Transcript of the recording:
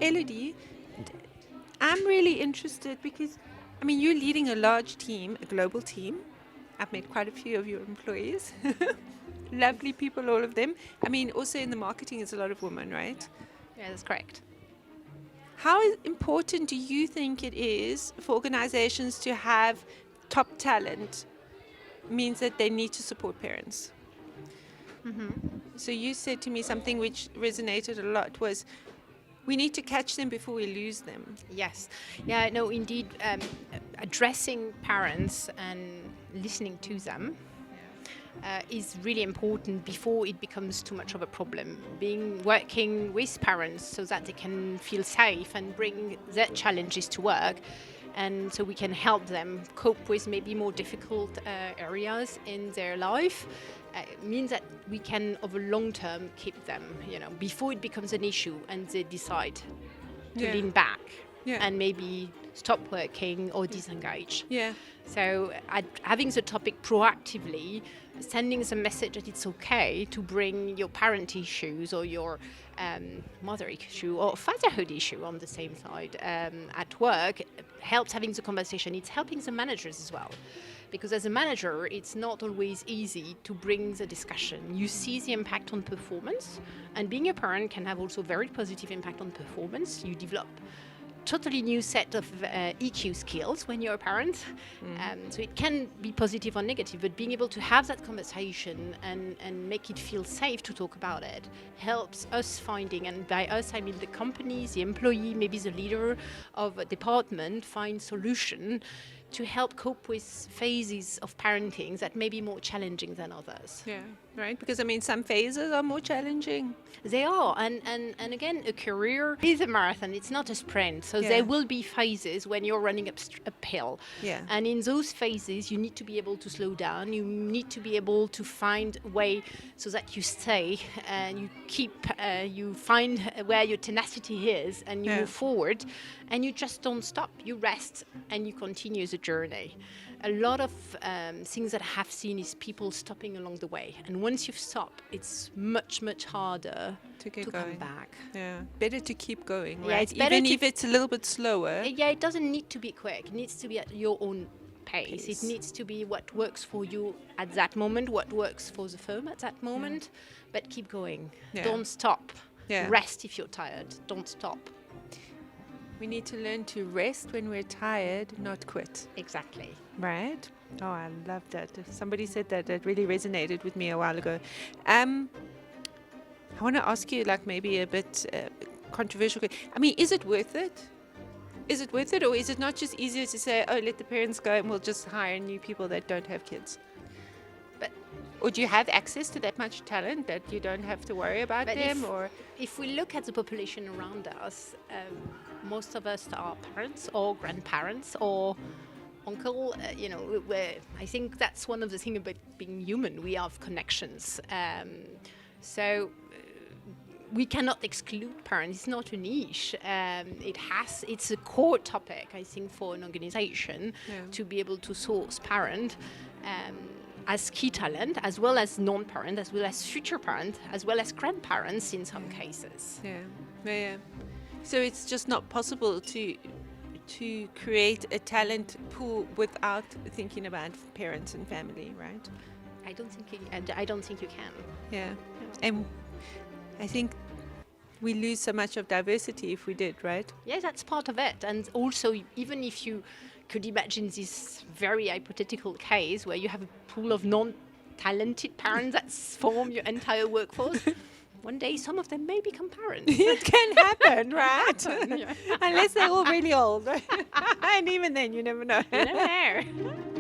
Elodie, I'm really interested because, I mean, you're leading a large team, a global team. I've met quite a few of your employees. Lovely people, all of them. I mean, also in the marketing, it's a lot of women, right? Yeah, that's correct. How important do you think it is for organizations to have top talent? Means that they need to support parents. So you said to me something which resonated a lot was, we need to catch them before we lose them. Yes. Yeah, no, indeed, addressing parents and listening to them is really important before it becomes too much of a problem. Working with parents so that they can feel safe and bring their challenges to work, and so we can help them cope with maybe more difficult areas in their life. Means that we can, over long term, keep them, before it becomes an issue and they decide to lean back and maybe stop working or disengage. Yeah. So having the topic proactively, sending the message that it's okay to bring your parent issues or your mother issue or fatherhood issue on the same side at work helps having the conversation. It's helping the managers as well. Because as a manager, it's not always easy to bring the discussion. You see the impact on performance, and being a parent can have also very positive impact on performance. You develop totally new set of EQ skills when you're a parent. So it can be positive or negative, but being able to have that conversation and make it feel safe to talk about it helps us finding, and by us I mean the company, the employee, maybe the leader of a department, find solution to help cope with phases of parenting that may be more challenging than others. Yeah, right. Because I mean, some phases are more challenging. They are, and again, a career is a marathon. It's not a sprint. So there will be phases when you're running uphill. Yeah. And in those phases, you need to be able to slow down. You need to be able to find a way so that you stay and you keep, you find where your tenacity is, and you move forward, and you just don't stop. You rest and you continue the journey. A lot of things that I have seen is people stopping along the way, and once you've stopped, it's much harder to come back. Yeah, better to keep going, right? Yeah, it's better even if it's a little bit slower. Yeah, it doesn't need to be quick. It needs to be at your own pace. It needs to be what works for you at that moment, what works for the firm at that moment, but keep going. Don't stop. Rest if you're tired. Don't stop. We need to learn to rest when we're tired, not quit. Exactly. Right? Oh, I love that. Somebody said that. That really resonated with me a while ago. I want to ask you, like, maybe a bit controversial. I mean, is it worth it? Is it worth it, or is it not just easier to say, oh, let the parents go and we'll just hire new people that don't have kids? Or do you have access to that much talent that you don't have to worry about them? If we look at the population around us, most of us are parents or grandparents or uncle. I think that's one of the things about being human. We have connections. So we cannot exclude parents. It's not a niche. It's a core topic, I think, for an organization to be able to source parent as key talent, as well as non-parent, as well as future parent, as well as grandparents in some cases. Yeah. So it's just not possible to create a talent pool without thinking about parents and family, right? I don't think you can. Yeah. And I think we lose so much of diversity if we did, right? Yeah, that's part of it. And also, even if you could imagine this very hypothetical case where you have a pool of non-talented parents that form your entire workforce, one day some of them may become parents. It can happen, right? Unless they're all really old. And even then, you never know. You never know.